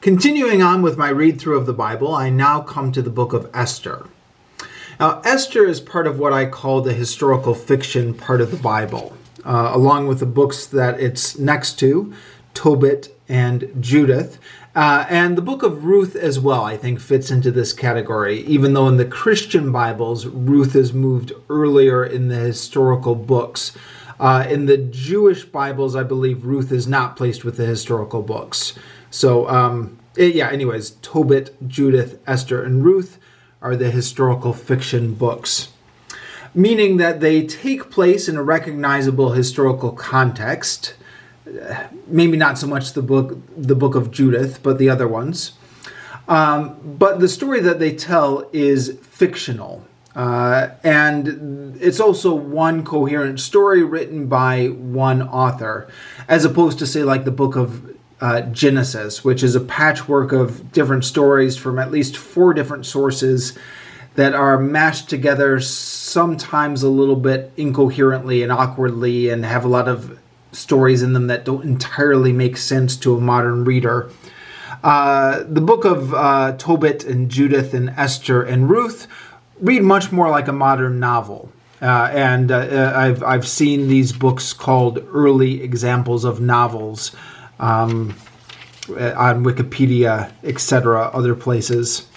Continuing on with my read-through of the Bible, I now come to the book of Esther. Now, Esther is part of what I call the historical fiction part of the Bible, along with the books that it's next to, Tobit and Judith. And the book of Ruth as well, I think, fits into this category, even though in the Christian Bibles, Ruth is moved earlier in the historical books. In the Jewish Bibles, I believe Ruth is not placed with the historical books. So, anyways, Tobit, Judith, Esther, and Ruth are the historical fiction books, meaning that they take place in a recognizable historical context. Maybe not so much the book of Judith, but the other ones. But the story that they tell is fictional. And it's also one coherent story written by one author, as opposed to, say, like the book of Genesis, which is a patchwork of different stories from at least 4 different sources that are mashed together, sometimes a little bit incoherently and awkwardly, and have a lot of stories in them that don't entirely make sense to a modern reader. The book of Tobit and Judith and Esther and Ruth read much more like a modern novel. I've seen these books called early examples of novels on Wikipedia, etc., other places.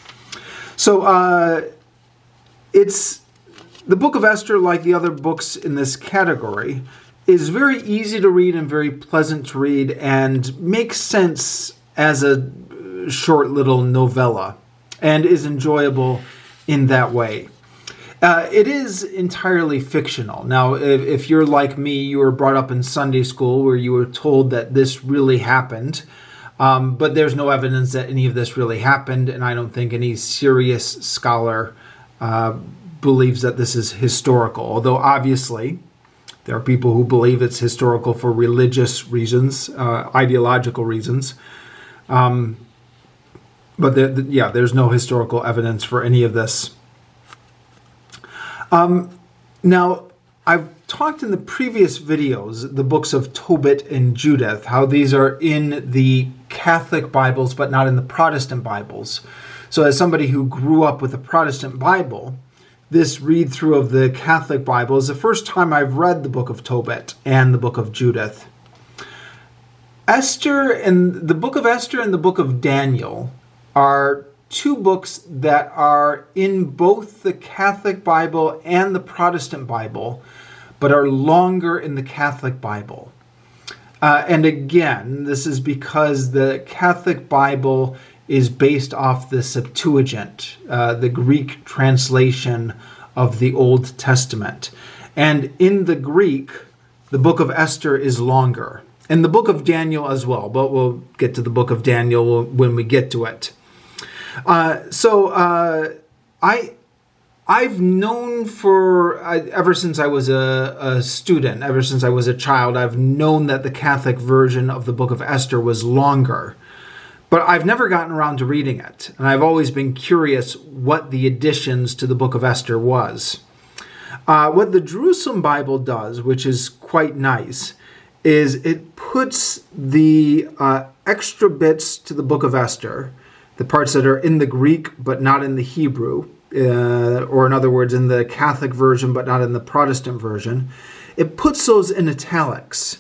So it's the book of Esther, like the other books in this category, is very easy to read and very pleasant to read and makes sense as a short little novella and is enjoyable in that way. It is entirely fictional. Now, if you're like me, you were brought up in Sunday school where you were told that this really happened, but there's no evidence that any of this really happened, and I don't think any serious scholar believes that this is historical, although obviously there are people who believe it's historical for religious reasons, ideological reasons. But there's no historical evidence for any of this. Now, I've talked in the previous videos, the books of Tobit and Judith, how these are in the Catholic Bibles, but not in the Protestant Bibles. So as somebody who grew up with a Protestant Bible, this read-through of the Catholic Bible is the first time I've read the book of Tobit and the book of Judith. The book of Esther and the book of Daniel are 2 books that are in both the Catholic Bible and the Protestant Bible, but are longer in the Catholic Bible. And again, this is because the Catholic Bible is based off the Septuagint, the Greek translation of the Old Testament. And in the Greek, the book of Esther is longer. And the book of Daniel as well, but we'll get to the book of Daniel when we get to it. I've known ever since I was a student, ever since I was a child, I've known that the Catholic version of the book of Esther was longer. But I've never gotten around to reading it, and I've always been curious what the additions to the book of Esther was. What the Jerusalem Bible does, which is quite nice, is it puts the extra bits to the book of Esther, the parts that are in the Greek but not in the Hebrew, or in other words, in the Catholic version but not in the Protestant version, it puts those in italics,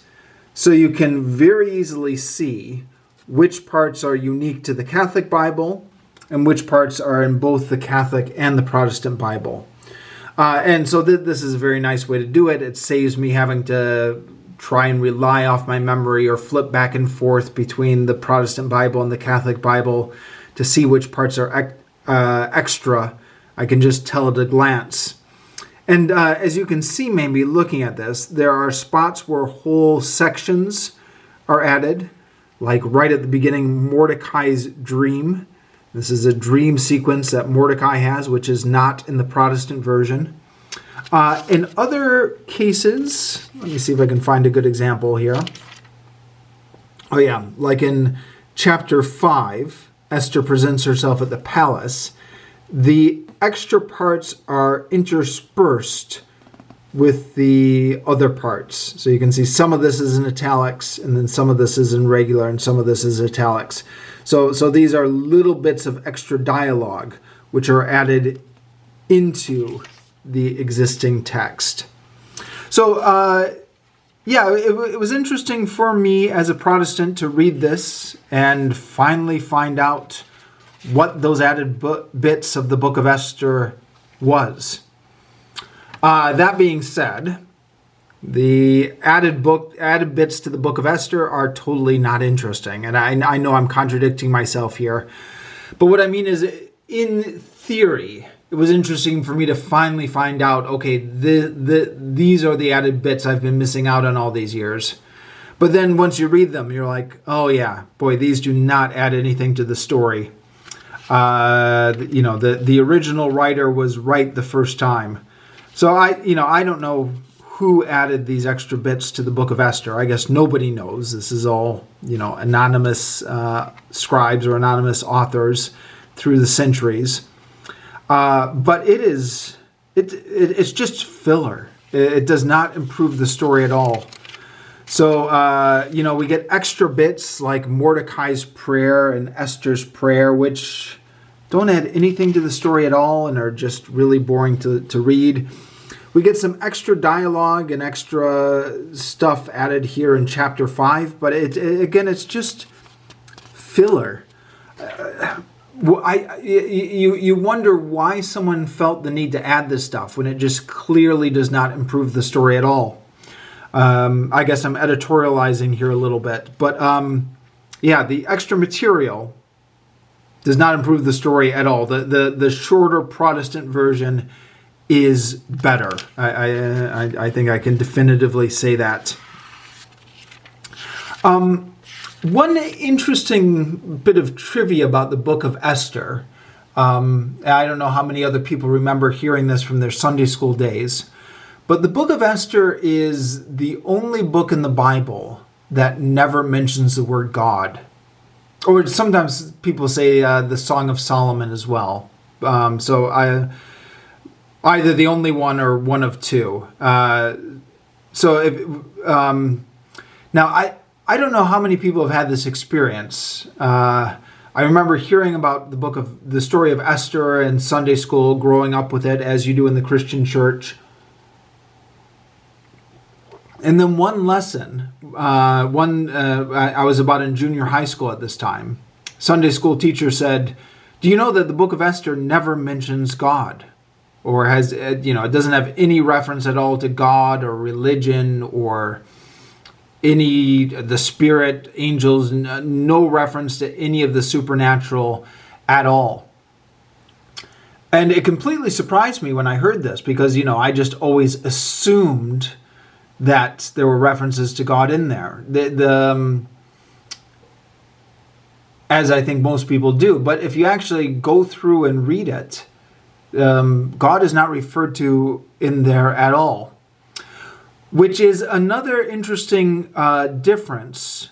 so you can very easily see which parts are unique to the Catholic Bible and which parts are in both the Catholic and the Protestant Bible. And so this is a very nice way to do it. It saves me having to try and rely off my memory or flip back and forth between the Protestant Bible and the Catholic Bible to see which parts are extra. I can just tell at a glance. And as you can see maybe looking at this, there are spots where whole sections are added. Like right at the beginning, Mordecai's dream. This is a dream sequence that Mordecai has, which is not in the Protestant version. In other cases, let me see if I can find a good example here. Oh yeah, like in chapter 5, Esther presents herself at the palace. The extra parts are interspersed with the other parts. So you can see some of this is in italics, and then some of this is in regular, and some of this is italics. So these are little bits of extra dialogue which are added into the existing text. So, it was interesting for me as a Protestant to read this and finally find out what those added bits of the book of Esther was. That being said, the added bits to the book of Esther are totally not interesting. And I know I'm contradicting myself here. But what I mean is, in theory, it was interesting for me to finally find out, okay, these are the added bits I've been missing out on all these years. But then once you read them, you're like, oh yeah, boy, these do not add anything to the story. The original writer was right the first time. So I don't know who added these extra bits to the book of Esther. I guess nobody knows. This is all, anonymous scribes or anonymous authors through the centuries. But it's just filler. It does not improve the story at all. So, we get extra bits like Mordecai's prayer and Esther's prayer, which don't add anything to the story at all and are just really boring to read. We get some extra dialogue and extra stuff added here in chapter 5, but it's just filler. You wonder why someone felt the need to add this stuff when it just clearly does not improve the story at all. I guess I'm editorializing here a little bit, but the extra material does not improve the story at all. The shorter Protestant version is better. I think I can definitively say that. One interesting bit of trivia about the book of Esther, I don't know how many other people remember hearing this from their Sunday school days, but the book of Esther is the only book in the Bible that never mentions the word God. Or sometimes people say the Song of Solomon as well. Either the only one or one of two. Now, I don't know how many people have had this experience. I remember hearing about the story of Esther in Sunday school, growing up with it as you do in the Christian church. And then one lesson, I was about in junior high school at this time. Sunday school teacher said, "Do you know that the book of Esther never mentions God? Or it doesn't have any reference at all to God or religion or the spirit, angels, no reference to any of the supernatural at all." And it completely surprised me when I heard this because, I just always assumed that there were references to God in there. As I think most people do. But if you actually go through and read it, God is not referred to in there at all. Which is another interesting difference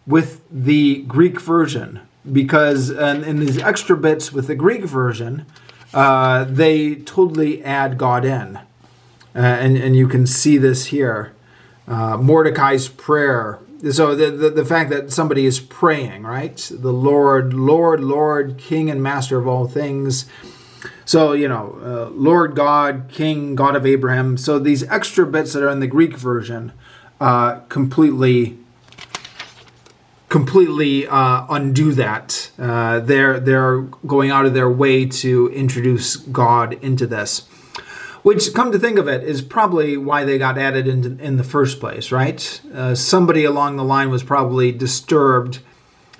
with the Greek version. Because in these extra bits with the Greek version, they totally add God in. And you can see this here. Mordecai's prayer. So the fact that somebody is praying, right? The Lord, Lord, Lord, King and Master of all things. So, Lord God, King, God of Abraham. So these extra bits that are in the Greek version completely undo that. They're going out of their way to introduce God into this. Which, come to think of it, is probably why they got added in the first place, right? Somebody along the line was probably disturbed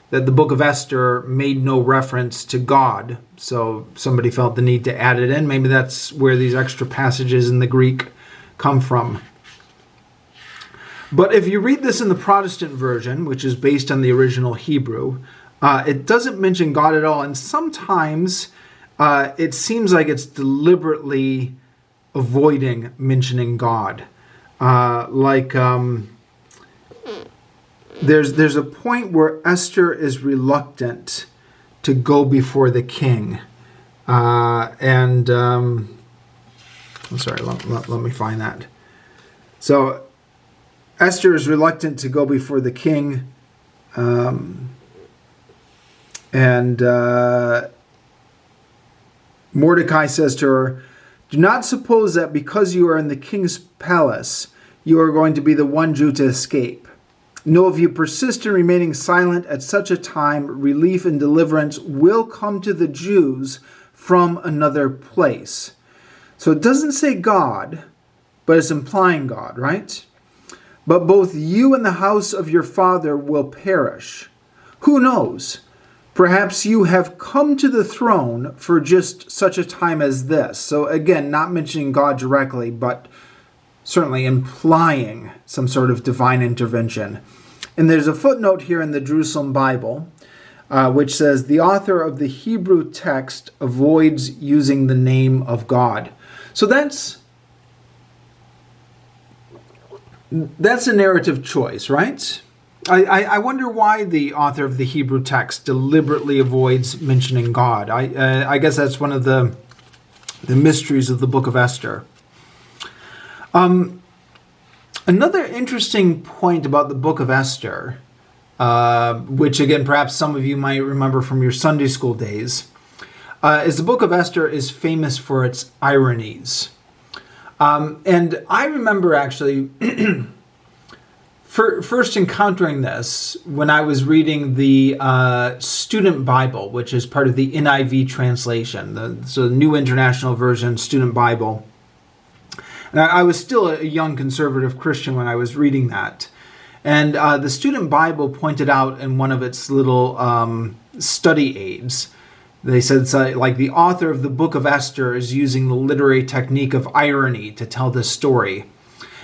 that the book of Esther made no reference to God. So somebody felt the need to add it in. Maybe that's where these extra passages in the Greek come from. But if you read this in the Protestant version, which is based on the original Hebrew, it doesn't mention God at all. And sometimes it seems like it's deliberately avoiding mentioning God. There's a point where Esther is reluctant to go before the king. I'm sorry, let me find that. So Esther is reluctant to go before the king. And Mordecai says to her, "Do not suppose that because you are in the king's palace, you are going to be the one Jew to escape. No, if you persist in remaining silent at such a time, relief and deliverance will come to the Jews from another place." So it doesn't say God, but it's implying God, right? "But both you and the house of your father will perish. Who knows? Perhaps you have come to the throne for just such a time as this." So again, not mentioning God directly, but certainly implying some sort of divine intervention. And there's a footnote here in the Jerusalem Bible, which says the author of the Hebrew text avoids using the name of God. So that's a narrative choice, right? I wonder why the author of the Hebrew text deliberately avoids mentioning God. I guess that's one of the mysteries of the book of Esther. Another interesting point about the book of Esther, which again perhaps some of you might remember from your Sunday school days, is the book of Esther is famous for its ironies. And I remember actually first encountering this when I was reading the Student Bible, which is part of the NIV translation, the New International Version Student Bible. And I was still a young conservative Christian when I was reading that. And the Student Bible pointed out in one of its little study aids, they said like the author of the book of Esther is using the literary technique of irony to tell this story.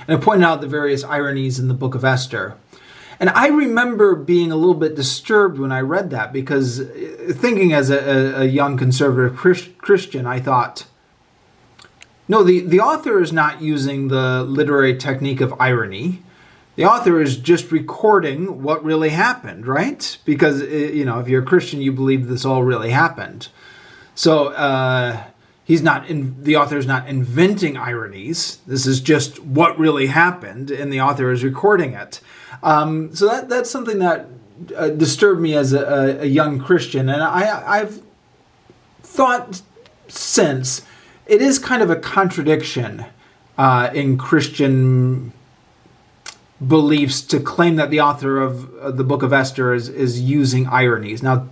And it pointed out the various ironies in the book of Esther. And I remember being a little bit disturbed when I read that, because thinking as a young conservative Christian, I thought, no, the author is not using the literary technique of irony. The author is just recording what really happened, right? Because, if you're a Christian, you believe this all really happened. So the author is not inventing ironies. This is just what really happened, and the author is recording it. So that's something that disturbed me as a young Christian, and I've thought since it is kind of a contradiction in Christian beliefs to claim that the author of the book of Esther is using ironies. Now,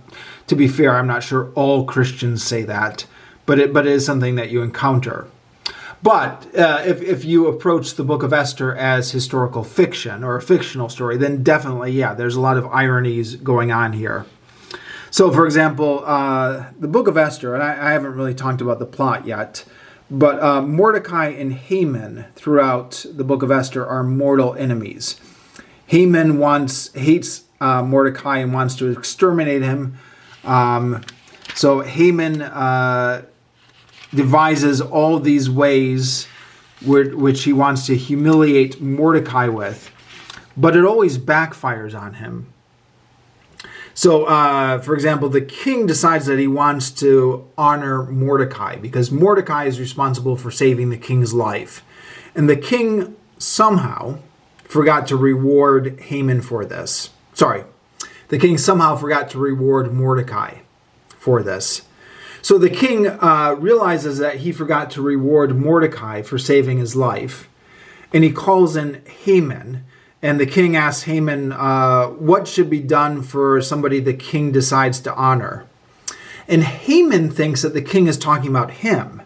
to be fair, I'm not sure all Christians say that, but it is something that you encounter. But if you approach the book of Esther as historical fiction or a fictional story, then definitely, yeah, there's a lot of ironies going on here. So, for example, the book of Esther, and I haven't really talked about the plot yet, but Mordecai and Haman throughout the book of Esther are mortal enemies. Haman hates Mordecai and wants to exterminate him. So Haman devises all these ways which he wants to humiliate Mordecai with, but it always backfires on him. So, for example, the king decides that he wants to honor Mordecai because Mordecai is responsible for saving the king's life. And the king somehow forgot to reward Haman for this. The king somehow forgot to reward Mordecai for this. So the king realizes that he forgot to reward Mordecai for saving his life. And he calls in Haman. And the king asks Haman what should be done for somebody the king decides to honor. And Haman thinks that the king is talking about him.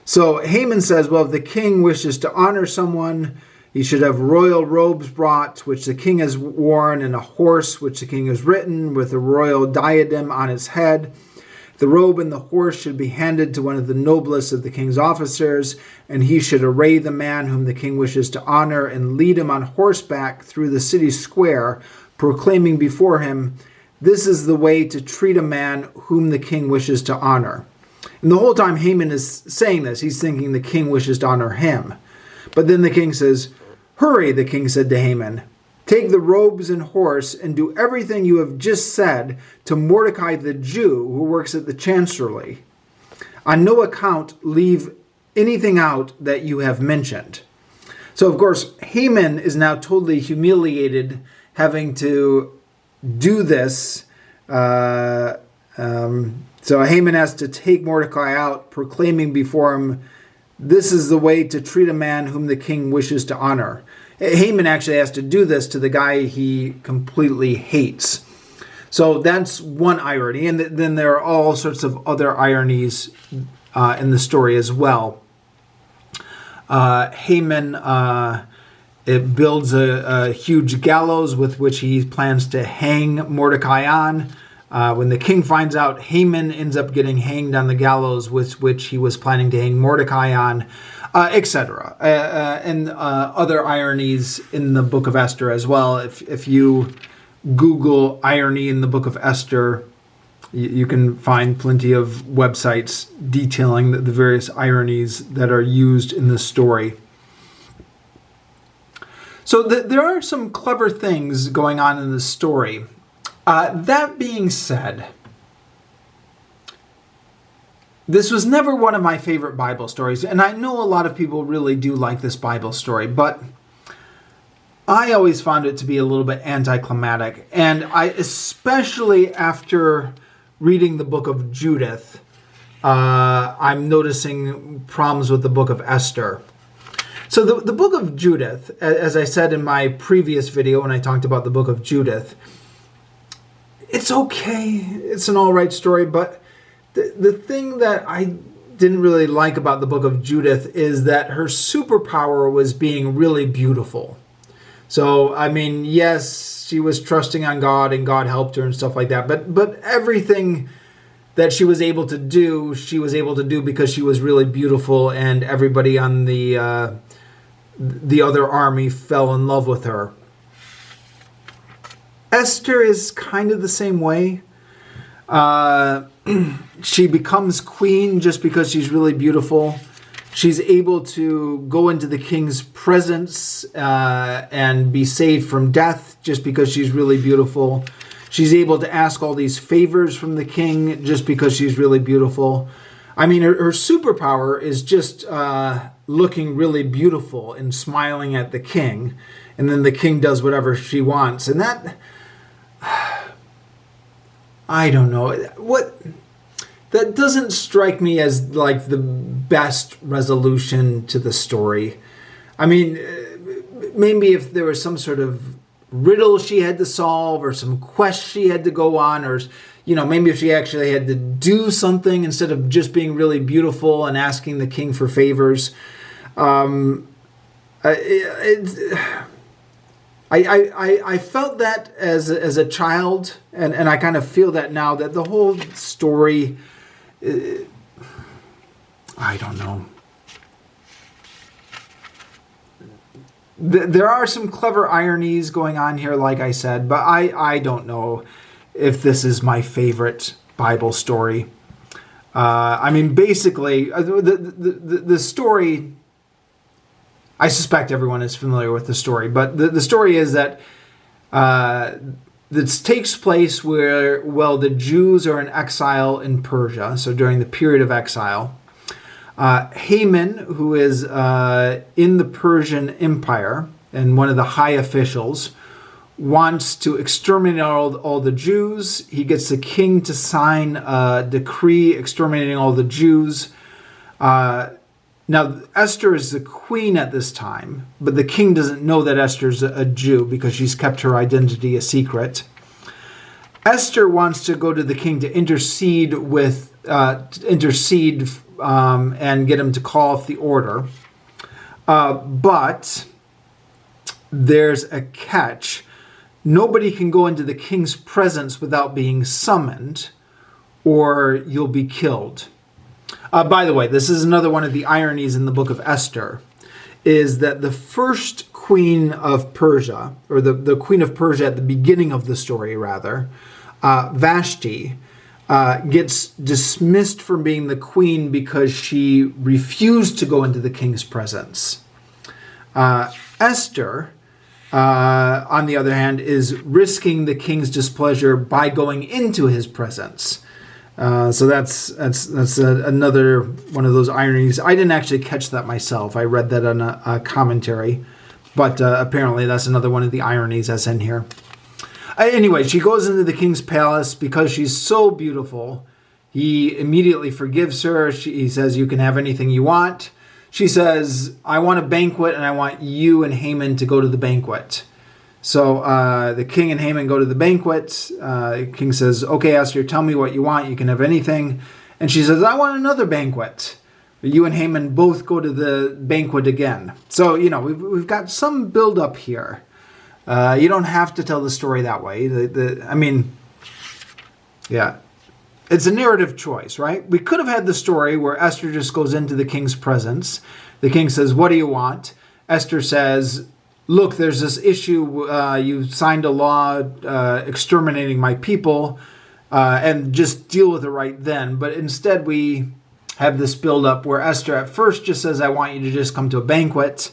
So Haman says, well, if the king wishes to honor someone, he should have royal robes brought, which the king has worn, and a horse which the king has ridden, with a royal diadem on his head. The robe and the horse should be handed to one of the noblest of the king's officers, and he should array the man whom the king wishes to honor and lead him on horseback through the city square, proclaiming before him, "This is the way to treat a man whom the king wishes to honor." And the whole time Haman is saying this, he's thinking the king wishes to honor him. But then the king says, "Hurry," the king said to Haman. "Take the robes and horse and do everything you have just said to Mordecai the Jew who works at the chancellery. On no account leave anything out that you have mentioned." So, of course, Haman is now totally humiliated having to do this So Haman has to take Mordecai out, proclaiming before him, "This is the way to treat a man whom the king wishes to honor." Haman actually has to do this to the guy he completely hates. So that's one irony. And then there are all sorts of other ironies in the story as well. Haman it builds a huge gallows with which he plans to hang Mordecai on. When the king finds out, Haman ends up getting hanged on the gallows with which he was planning to hang Mordecai on, etc. And other ironies in the book of Esther as well. If you Google irony in the book of Esther, you can find plenty of websites detailing the various ironies that are used in the story. So there are some clever things going on in this story. That being said, this was never one of my favorite Bible stories, and I know a lot of people really do like this Bible story, but I always found it to be a little bit anticlimactic, and especially after reading the book of Judith, I'm noticing problems with the book of Esther. So the book of Judith, as I said in my previous video when I talked about the book of Judith, it's okay. It's an all right story, but the thing that I didn't really like about the book of Judith is that her superpower was being really beautiful. So, I mean, yes, she was trusting on God and God helped her and stuff like that, but everything that she was able to do because she was really beautiful, and everybody on the other army fell in love with her. Esther is kind of the same way. She becomes queen just because she's really beautiful. She's able to go into the king's presence and be saved from death just because she's really beautiful. She's able to ask all these favors from the king just because she's really beautiful. I mean, her superpower is just looking really beautiful and smiling at the king. And then the king does whatever she wants. And that, I don't know. That doesn't strike me as like the best resolution to the story. I mean, maybe if there was some sort of riddle she had to solve or some quest she had to go on, or, you know, maybe if she actually had to do something instead of just being really beautiful and asking the king for favors. I felt that as a child, and I kind of feel that now, that the whole story, I don't know. There are some clever ironies going on here, like I said, but I don't know if this is my favorite Bible story. I mean, basically, the story, I suspect everyone is familiar with the story, but the story is that this takes place where, well, the Jews are in exile in Persia, so during the period of exile. Haman, who is in the Persian Empire and one of the high officials, wants to exterminate all the Jews. He gets the king to sign a decree exterminating all the Jews. Now, Esther is the queen at this time, but the king doesn't know that Esther's a Jew because she's kept her identity a secret. Esther wants to go to the king to intercede and get him to call off the order. But there's a catch. Nobody can go into the king's presence without being summoned, or you'll be killed. By the way, this is another one of the ironies in the book of Esther, is that the first queen of Persia, or the queen of Persia at the beginning of the story, rather, Vashti, gets dismissed from being the queen because she refused to go into the king's presence. Esther, on the other hand, is risking the king's displeasure by going into his presence. So that's another one of those ironies. I didn't actually catch that myself. I read that on a commentary, but apparently that's another one of the ironies that's in here. Anyway, she goes into the king's palace because she's so beautiful. He immediately forgives her. He says, you can have anything you want. She says, I want a banquet, and I want you and Haman to go to the banquet. So the king and Haman go to the banquet. The king says, okay, Esther, tell me what you want. You can have anything. And she says, I want another banquet. You and Haman both go to the banquet again. So, we've got some build-up here. You don't have to tell the story that way. It's a narrative choice, right? We could have had the story where Esther just goes into the king's presence. The king says, what do you want? Esther says, look, there's this issue. You signed a law exterminating my people, and just deal with it right then. But instead, we have this build-up where Esther at first just says, I want you to just come to a banquet.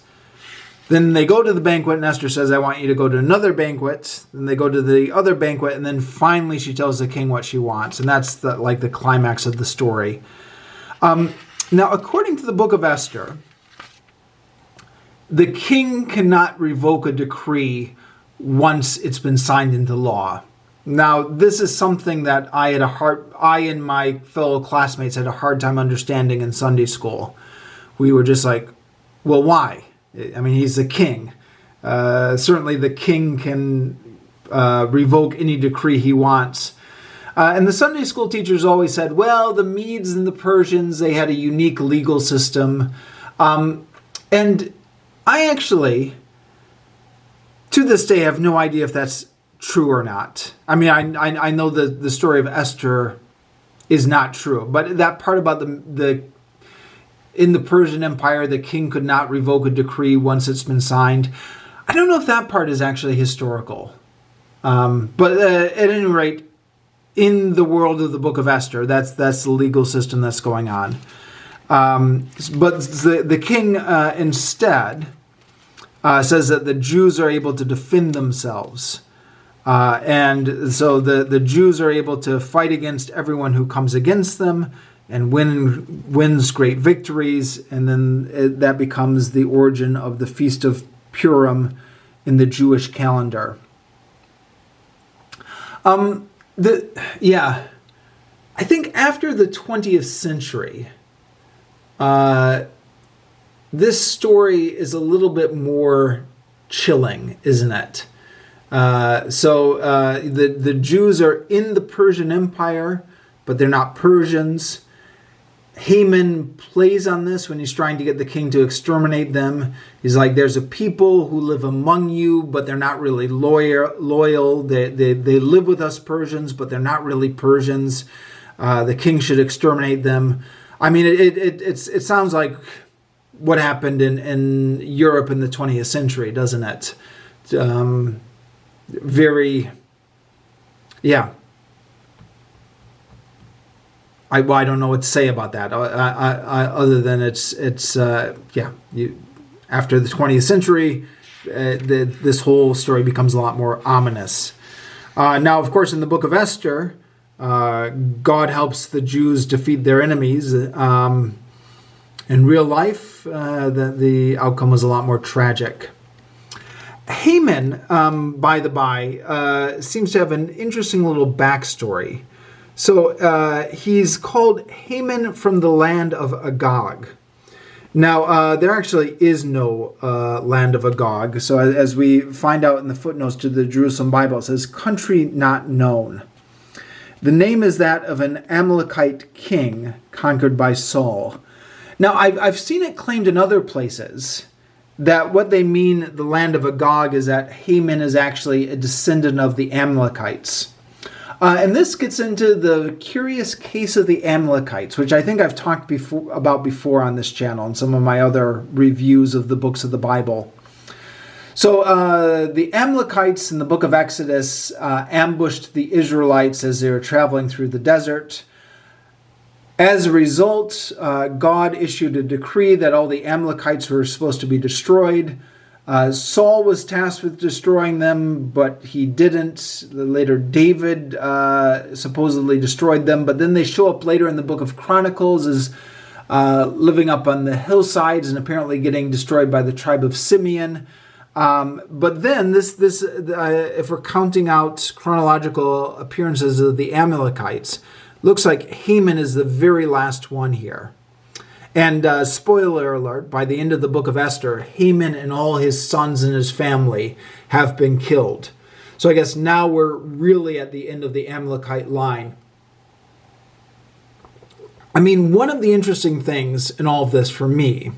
Then they go to the banquet, and Esther says, I want you to go to another banquet. Then they go to the other banquet, and then finally she tells the king what she wants. And that's the climax of the story. Now, according to the book of Esther, the king cannot revoke a decree once it's been signed into law. Now, this is something that I and my fellow classmates had a hard time understanding in Sunday school. We were just like, well, why? I mean, he's the king. Certainly the king can revoke any decree he wants. And the Sunday school teachers always said, well, the Medes and the Persians, they had a unique legal system. And I actually, to this day, have no idea if that's true or not. I mean, I know the story of Esther is not true, but that part about in the Persian Empire, the king could not revoke a decree once it's been signed. I don't know if that part is actually historical. But at any rate, in the world of the book of Esther, that's the legal system that's going on. But the king instead says that the Jews are able to defend themselves. And so the Jews are able to fight against everyone who comes against them and wins great victories. And then that becomes the origin of the Feast of Purim in the Jewish calendar. I think after the 20th century, this story is a little bit more chilling, isn't it? So the Jews are in the Persian Empire, but they're not Persians. Haman plays on this when he's trying to get the king to exterminate them. He's like, there's a people who live among you, but they're not really loyal. They live with us Persians, but they're not really Persians. The king should exterminate them. I mean, it sounds like what happened in Europe in the 20th century, doesn't it? I don't know what to say about that. Other than after the 20th century, this whole story becomes a lot more ominous. Now, of course, in the book of Esther, God helps the Jews defeat their enemies. In real life, the outcome was a lot more tragic. Haman, by the by, seems to have an interesting little backstory. So he's called Haman from the land of Agag. Now, there actually is no land of Agag. So as we find out in the footnotes to the Jerusalem Bible, it says, country not known. The name is that of an Amalekite king conquered by Saul. Now, I've seen it claimed in other places that what they mean, the land of Agag, is that Haman is actually a descendant of the Amalekites. And this gets into the curious case of the Amalekites, which I think I've talked about before on this channel and some of my other reviews of the books of the Bible. So the Amalekites in the book of Exodus ambushed the Israelites as they were traveling through the desert. As a result, God issued a decree that all the Amalekites were supposed to be destroyed. Saul was tasked with destroying them, but he didn't. Later, David supposedly destroyed them, but then they show up later in the book of Chronicles as living up on the hillsides and apparently getting destroyed by the tribe of Simeon. But then if we're counting out chronological appearances of the Amalekites, looks like Haman is the very last one here. And spoiler alert, by the end of the book of Esther, Haman and all his sons and his family have been killed. So I guess now we're really at the end of the Amalekite line. I mean, one of the interesting things in all of this for me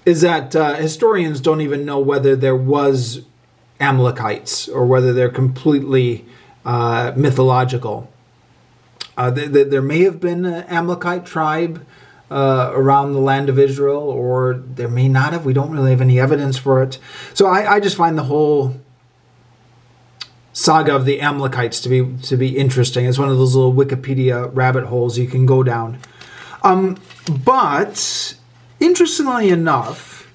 is that historians don't even know whether there was Amalekites or whether they're completely mythological. There may have been an Amalekite tribe around the land of Israel, or there may not have. We don't really have any evidence for it. So I just find the whole saga of the Amalekites to be interesting. It's one of those little Wikipedia rabbit holes you can go down. But interestingly enough,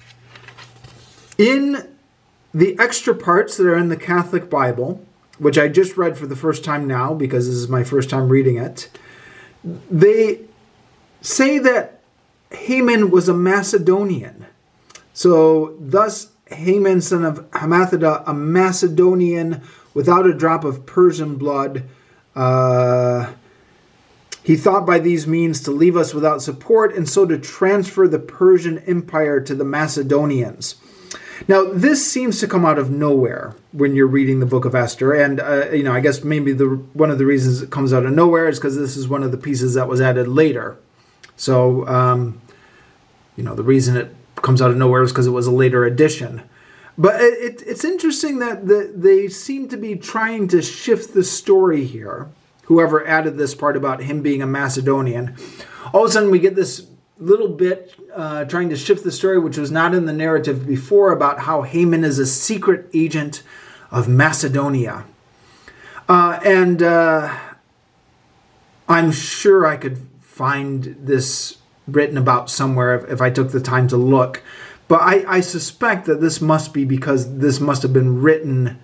in the extra parts that are in the Catholic Bible, which I just read for the first time now because this is my first time reading it, they say that Haman was a Macedonian. So thus Haman, son of Hammedatha, a Macedonian without a drop of Persian blood, he thought by these means to leave us without support and so to transfer the Persian Empire to the Macedonians. Now, this seems to come out of nowhere when you're reading the book of Esther. And, I guess maybe one of the reasons it comes out of nowhere is because this is one of the pieces that was added later. So, the reason it comes out of nowhere is because it was a later addition. But it's interesting that they seem to be trying to shift the story here. Whoever added this part about him being a Macedonian. All of a sudden we get this little bit trying to shift the story, which was not in the narrative before, about how Haman is a secret agent of Macedonia. And I'm sure I could find this written about somewhere if I took the time to look. But I suspect that this must be because this must have been written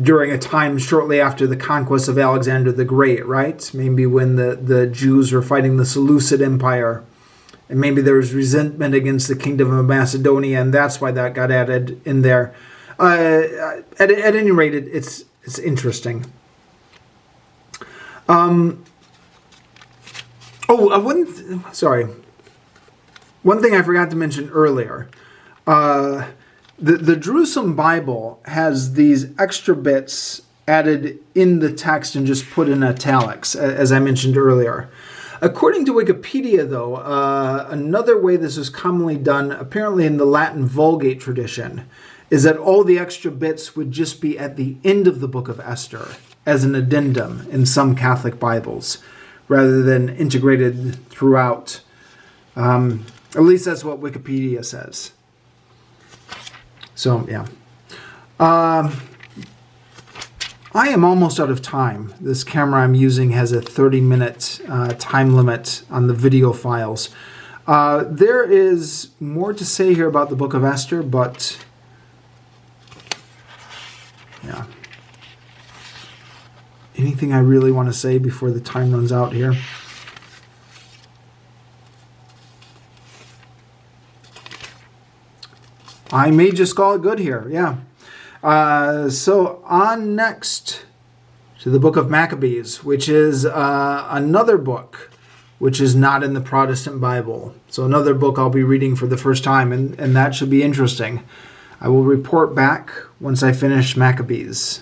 during a time shortly after the conquest of Alexander the Great, right? Maybe when the Jews were fighting the Seleucid Empire. And maybe there was resentment against the kingdom of Macedonia, and that's why that got added in there. At any rate, it's interesting. One thing I forgot to mention earlier. The Jerusalem Bible has these extra bits added in the text and just put in italics, as I mentioned earlier. According to Wikipedia, though, another way this is commonly done, apparently in the Latin Vulgate tradition, is that all the extra bits would just be at the end of the book of Esther as an addendum in some Catholic Bibles, rather than integrated throughout. At least that's what Wikipedia says. So, yeah. I am almost out of time. This camera I'm using has a 30-minute time limit on the video files. There is more to say here about the book of Esther, but yeah. Anything I really want to say before the time runs out here? I may just call it good here, yeah. So on next to the book of Maccabees, which is another book which is not in the Protestant Bible. So another book I'll be reading for the first time, and that should be interesting. I will report back once I finish Maccabees.